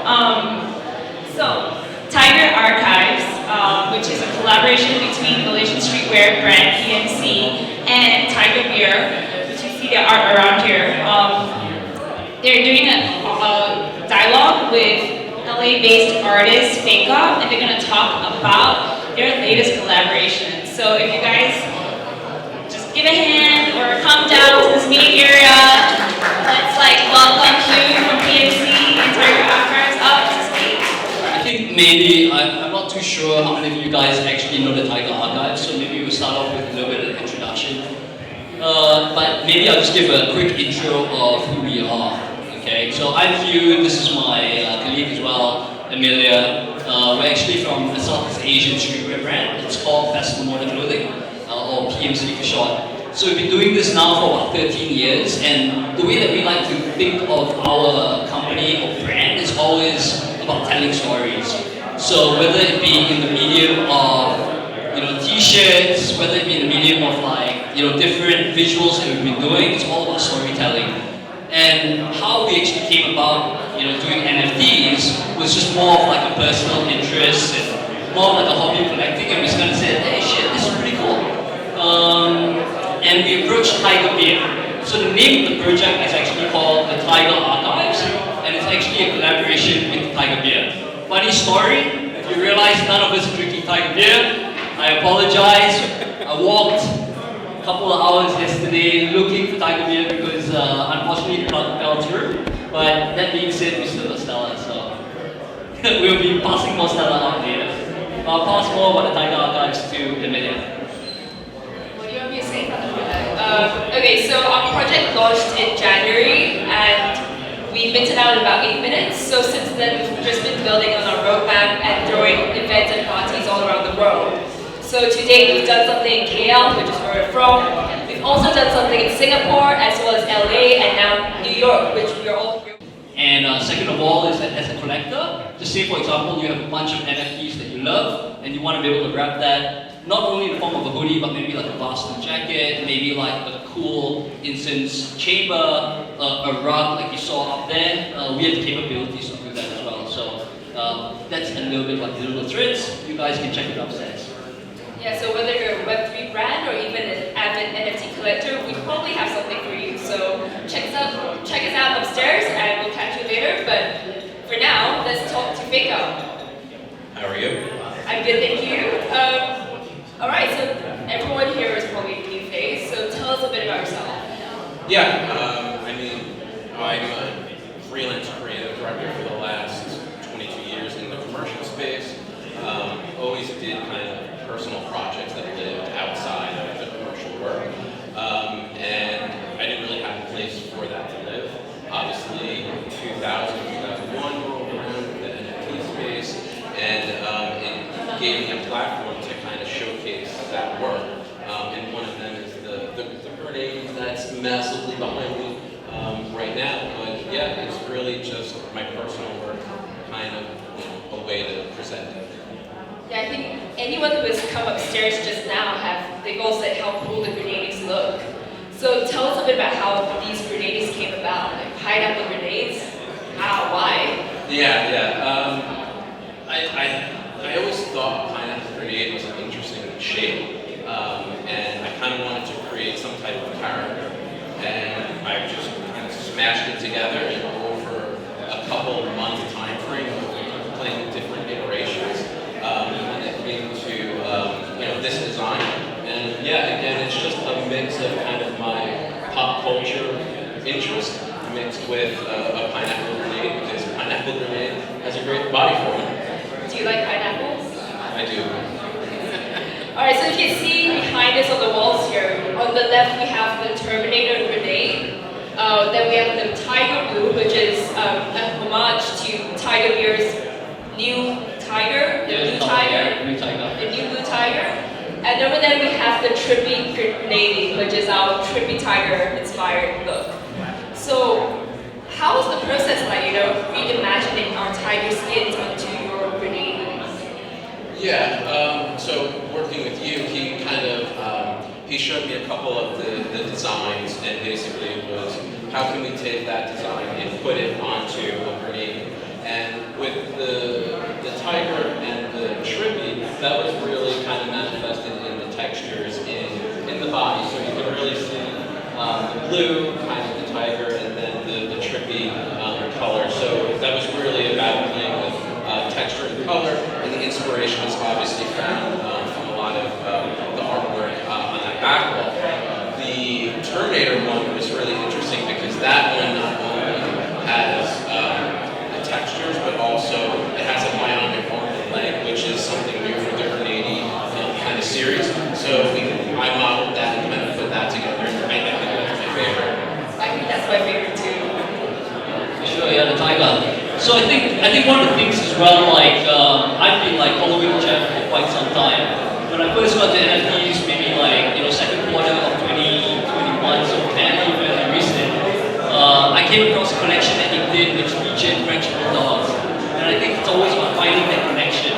So, Tiger Archives, which is a collaboration between Malaysian streetwear brand PMC and Tiger Beer, which you see the art around here. They're doing a dialogue with LA-based artist Fake Up, and they're going to talk about their latest collaboration. So if you guys just give a hand or come down to this meeting area, let's welcome Hugh from PMC and Tiger Archives up to speak. I think maybe, I'm not too sure how many of you guys actually know the Tiger Archives, so maybe we'll start off with a little bit of introduction. But maybe I'll just give a quick intro of who we are. Okay, so I'm Hugh, this is my colleague as well, Amelia. We're actually from a Southeast Asian streetwear brand. It's called Festival Modern Clothing, or PMC for short. So we've been doing this now for about 13 years, and the way that we like to think of our company or brand is always about telling stories. So whether it be in the medium of t-shirts, whether it be in the medium of different visuals that we've been doing, it's all about storytelling. And how we actually came about doing NFTs was just more of a personal interest and more of a hobby of collecting, and we just kind of said, hey shit, this is pretty cool. And we approached Tiger Beer. So the name of the project is actually called the Tiger Archives, and it's actually a collaboration with Tiger Beer. Funny story, if you realize none of us are drinking Tiger Beer, I apologize. I walked a couple of hours yesterday looking for Tiger Beer because unfortunately it fell through. But that being said, we still have Stella, so we'll be passing more Stella out later. I'll pass more about the Tiger Archives to Amelia. What do you want me to say about that? Okay, so our project launched in January and we minted out in about 8 minutes. So since then we've just been building on our roadmap and throwing events and parties all around the world. So to date we've done something in KL, which is where we're from. We've also done something in Singapore as well as LA and now New York, which we're all here. And second of all is that as a collector, just say for example you have a bunch of NFTs that you love and you want to be able to grab that not only in the form of a hoodie but maybe a Boston jacket, maybe a cool incense chamber, a rug like you saw up there. We have the capabilities to do that as well. So that's a little bit the little threads. You guys can check it upstairs. Yeah, so whether you're a Web3 brand or even an avid NFT collector, we probably have something for you. So check us out upstairs and we'll catch you later. But for now, let's talk to Fake Up. How are you? I'm good, thank you. Alright, so everyone here is probably a new face, so tell us a bit about yourself. Yeah, I'm a freelance creative director for the last 22 years in the commercial space. Always did kind of personal projects that lived outside of the commercial work. And I didn't really have a place for that to live. Obviously, 2000, 2001 rolled around the NFT space, and it gave me a platform to kind of showcase that work. And one of them is the grenade that's massively behind me right now. But yeah, it's really just my personal work, kind of a way to present it. Yeah, I think anyone who has come upstairs just now they've all said how cool the grenades look. So tell us a bit about how these grenades came about, like pineapple grenades. How? Why? Yeah. I always thought pineapple grenade was an interesting shape, and I kind of wanted to create some type of character, and I just kind of smashed it together and over a couple month time frame of playing with different iterations. And it came to this design, and yeah, again, it's just a mix of kind of my pop culture interest mixed with a pineapple grenade, because pineapple grenade has a great body form. Do you like pineapples? I do. Alright, so you can see behind us on the walls here, on the left we have the Terminator grenade, then we have the Tiger Blue, which is a homage to Tiger Beer's new tiger, the new blue tiger. And over there we have the Trippy Grenade, which is our Trippy Tiger inspired look. So how is the process like, reimagining our tiger skins onto your grenades? Yeah, so working with you, he kind of, he showed me a couple of the designs, and basically it was, how can we take that design and put it onto a grenade? And blue, kind of the tiger, and then the trippy color. So that was really about playing with texture and color, and the inspiration was obviously found from a lot of the artwork on that back wall. The Terminator one was really interesting because that one not only has the textures, but also it has a bionic arm and leg, which is something new for the Grenady kind of series. So I modeled that and kind of put that together. I think that's my favorite. I think that's my favorite too. Sure, yeah, the tiger. So I think one of the things as well, like I've been like following Jeff for quite some time. When I first got to NFTs, maybe like second quarter of 2021, so fairly recent, I came across a collection that he did which featured French bulldogs, and I think it's always about finding that connection.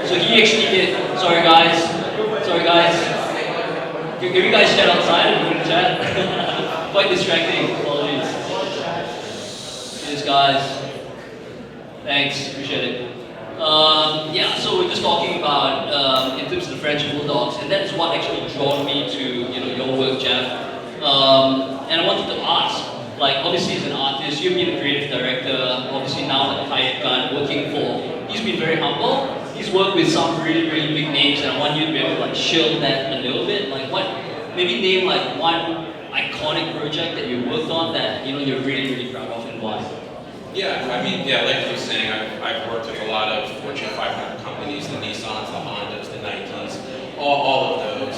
So he actually did. Sorry guys. Can you guys chat outside and we can chat? Quite distracting. Apologies. Cheers, guys. Thanks, appreciate it. Yeah, so we're just talking about in terms of the French bulldogs, and that's what actually drawn me to your work, Jeff. And I wanted to ask, like obviously as an artist, you've been a creative director, obviously now at Hired Gun working for. He's been very humble. He's worked with some really big names, and I want you to be able to like shield that a little bit. Like maybe name like one iconic project that you worked on that you're really proud of and why. Yeah, I mean, like you were saying, I've worked with a lot of Fortune 500 companies, the Nissans, the Hondas, the Nikes, all of those.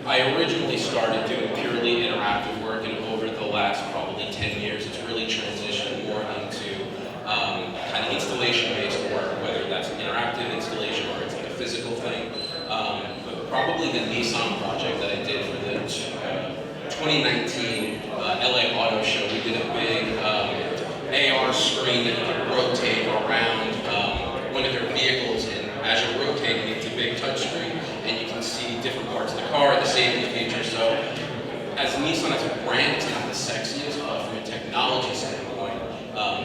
I originally started doing purely interactive work, and over the last probably 10 years, it's really transitioned more into kind of installation-based work, whether that's an interactive installation or it's like a physical thing. But probably the Nissan project that I did for the 2019 LA Auto Show, we did a big AR screen that you could rotate around one of their vehicles, and as you're rotating, it's a big touchscreen, and you can see different parts of the car, the safety features. So, as Nissan as a brand, it's not the sexiest, but from a technology standpoint,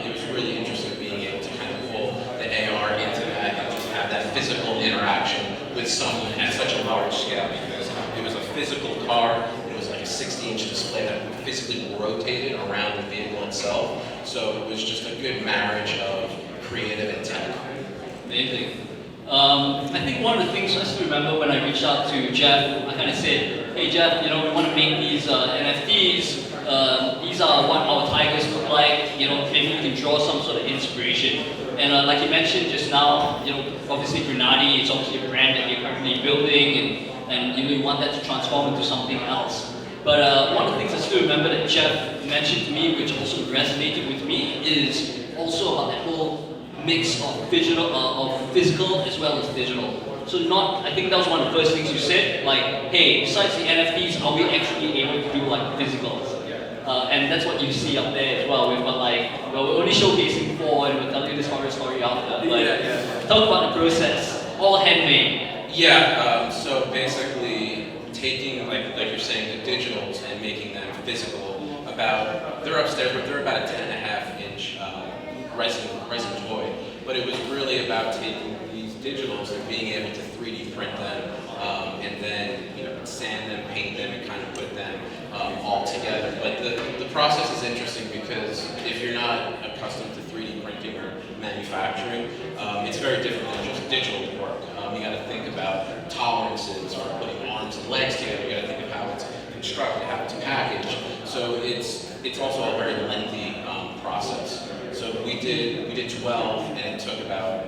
it was really interesting being able to kind of pull the AR into that and just have that physical interaction with someone at such a large scale, because it was a physical car. It was like a 60-inch display that physically rotated around the vehicle itself. So it was just a good marriage of creative and tech. Amazing. I think one of the things I still remember when I reached out to Jeff, I kind of said, hey Jeff, we want to make these NFTs. These are what our tigers look like. Maybe we can draw some sort of inspiration. And like you mentioned just now, obviously Grenady is obviously a brand that you're currently building, and you want that to transform into something else. But one of the things I still remember that Jeff mentioned to me, which also resonated with me, is also about that whole mix of physical as well as digital. So I think that was one of the first things you said, like, hey, besides the NFTs, are we actually able to do like physicals? And that's what you see up there as well. We've got like, we're only showcasing 4, and we'll tell you this horror story after. But talk about the process, all handmade. Yeah, so basically taking, like you're saying, the digitals and making them physical. They're upstairs, but they're about a 10.5-inch resin toy. But it was really about taking these digitals and being able to 3D print them, and then sand them, paint them, and kind of put them all together. But the process is interesting because if you're not accustomed to 3D printing or manufacturing, it's very different than just digital work. You got to think about tolerances for putting arms and legs together. You got to think of how it's constructed, how it's packaged. So it's also a very lengthy process. So we did 12, and it took about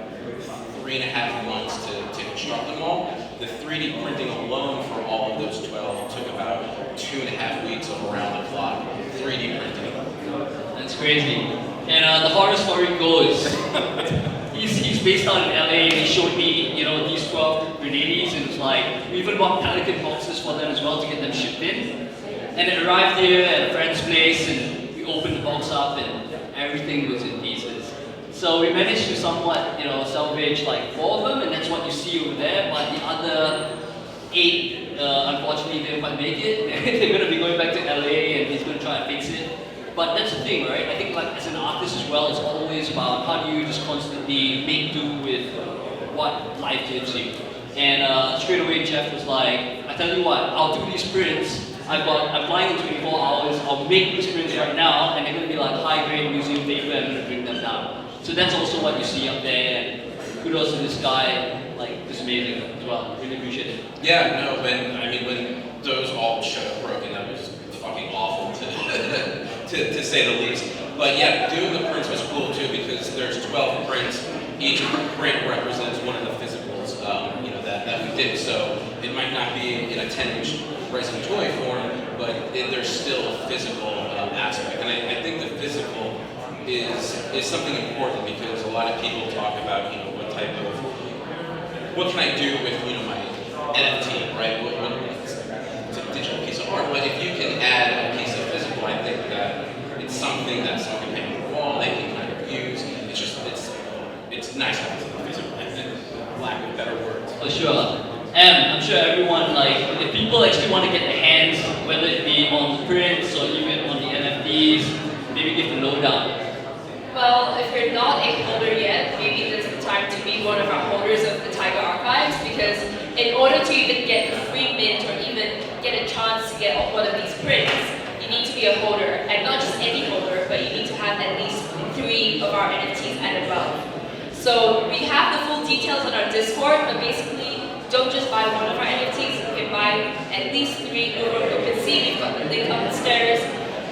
3.5 months to construct them all. The 3D printing alone for all of those 12 took about 2.5 weeks of around-the-clock 3D printing. That's crazy. And the horror story goes, he's based out in LA, and he showed me, these 12 Grenadies, and it's like, we even bought Pelican boxes for them as well to get them shipped in. And it arrived here at a friend's place, and we opened the box up, and everything was in pieces. So we managed to somewhat, salvage like 4 of them, and that's what you see over there. But the other 8, unfortunately, didn't quite make it. They're going to be going back to LA, and he's going to try and fix it. But that's the thing, right? I think like as an artist as well, it's always about how do you just constantly make do with what life gives you. And straight away, Jeff was like, I tell you what, I'll do these prints. I'm flying in 24 hours, I'll make these prints right now, and they're going to be like high-grade museum paper, and I'm going to bring them down. So that's also what you see up there, and kudos to this guy, like, it's amazing as well, really appreciate it. Yeah, no, when those all showed up broken, that was fucking awful to say the least. But yeah, doing the prints was cool too, because there's 12 prints, each print represents one of the physicals, that we did. So it might not be in a 10-inch resin toy form, but there's still a physical aspect. And I think the physical is something important, because a lot of people talk about, what can I do with, my NFT, right? It's a digital piece of art, but if you can add a piece of physical, I think that it's something that someone can hang on the wall, they can kind of use. It's nice to have something physical, and lack of better words. For sure. And I'm sure everyone, if people actually want to get their hands, whether it be on the prints or even on the NFTs, maybe give the lowdown. Well, if you're not a holder yet, maybe this is the time to be one of our holders of the Tiger Archives, because in order to even get the free mint or even get a chance to get one of these prints, you need to be a holder, and not just any holder, but you need to have at least 3 of our NFTs and above. So we have the full details on our Discord, but basically, don't just buy one of our NFTs, you can buy at least 3 over OpenSea. We've got the link upstairs,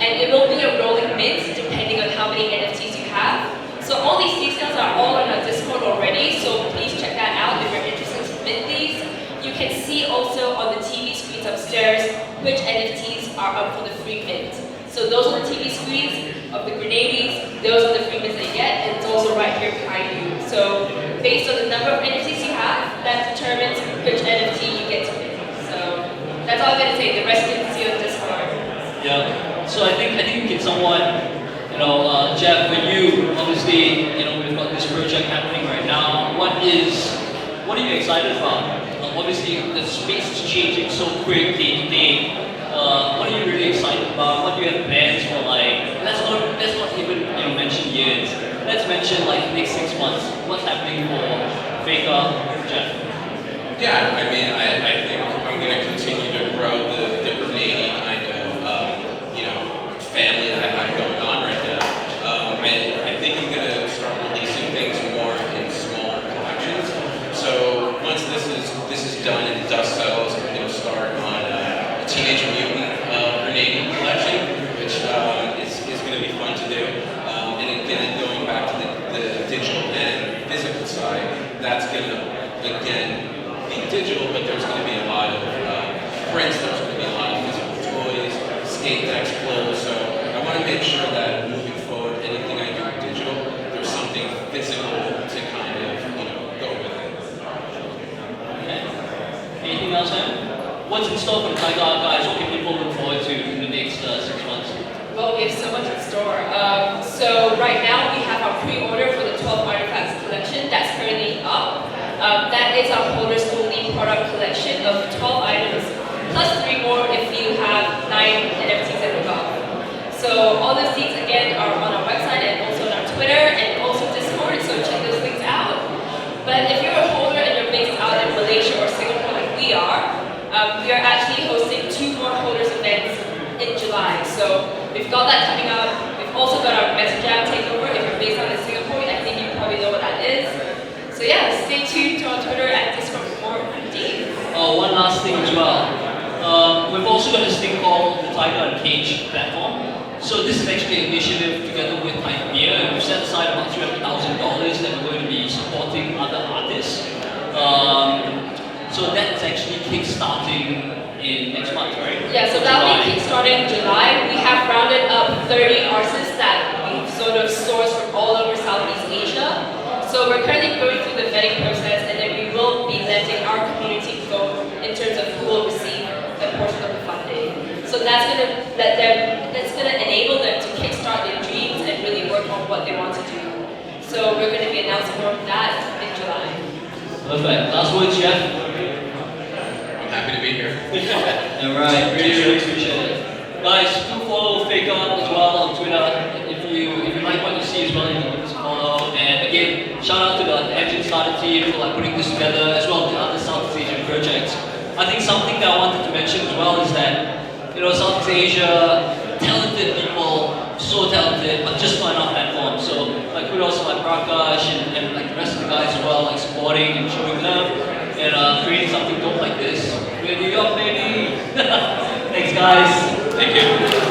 and it will be a rolling mint depending on how many NFTs you have. So all these details are all on our Discord already, so please check that out if you're interested to mint these. You can see also on the TV screens upstairs which NFTs are up for the free mint. So those are the TV screens of the Grenadies, those are the free mints that you get, and it's also right here behind you. So based on the number of NFTs you have, that determines which NFT you get to mint. So that's all I'm going to say, the rest you can see on Discord. Yeah, so I think we can somewhat, Jeff, for you, obviously, we've got this project happening right now. What are you excited about? Obviously, the space is changing so quick day to day. What are you really excited about? What do you have plans for, let's not even mention years. Let's mention the next 6 months. What's happening for Faker, Jeff? Yeah, I think I'm going to continue to grow the Grenadian kind of, family that I have going on right now. I think I'm going to start releasing things more in smaller collections. So once this is done and the dust settles, I'm going to start on a Teenage Mutant Grenadian collection, which is going to be fun to do. And again, going back to the digital and physical side, that's going to, again, be digital, but there's going to be a lot of prints, there's going to be a lot of physical toys, skate decks, clothes. So I want to make sure that moving forward, anything I do digital, there's something physical to kind of, go with it. Okay. Anything else, Em? What's in store for the Tiger Archives? What can people look forward to in the next 6 months? Well, we have so much in store. So right now we have our pre-order for the 12 artifacts collection that's currently up. That is our holders only product collection of 12 items, plus 3 more if you have 9 NFTs and above. So all those things again are on our website and also on our Twitter and also Discord, so check those things out. But if you're a holder and you're based out in Malaysia or Singapore like we are actually hosting 2 more holders events in July. So we've got that coming up. We've also got our Meta Jam takeover. If you're based out in Singapore, I think you probably know what that is. So yeah, stay tuned to our Twitter and Discord for more deeds. One last thing as well. We've also got this thing called the Tiger and Cage platform. So this is actually an initiative together with Tiger Beer, and we've set aside about $300,000 that we're going to be supporting other artists. So that's actually kickstarting in next month, right? Yeah, so that'll be kickstarting in July. We have rounded up 30 artists that we've sort of sourced from all over Southeast Asia. So we're currently going through the vetting process, and then we will be letting our community vote in terms of who will receive a portion of the funding. So that's gonna enable them to kickstart their dreams and really work on what they want to do. So we're going to be announcing more of that in July. Perfect. Last words, Jeff. I'm happy to be here. Alright, really appreciate it. Guys, do follow Faker as well on Twitter. If you like what you see as well, you can give us a follow. And again, shout out to the ENJINSTARTER team for putting this together, as well as the other Southeast Asian projects. I think something that I wanted to mention as well is that you know, Southeast Asia, talented people, so talented, but just not enough platform. So like kudos to like Prakash and like the rest of the guys as well, like supporting and showing love and creating something dope like this. We're New York, baby. Thanks, guys. Thank you.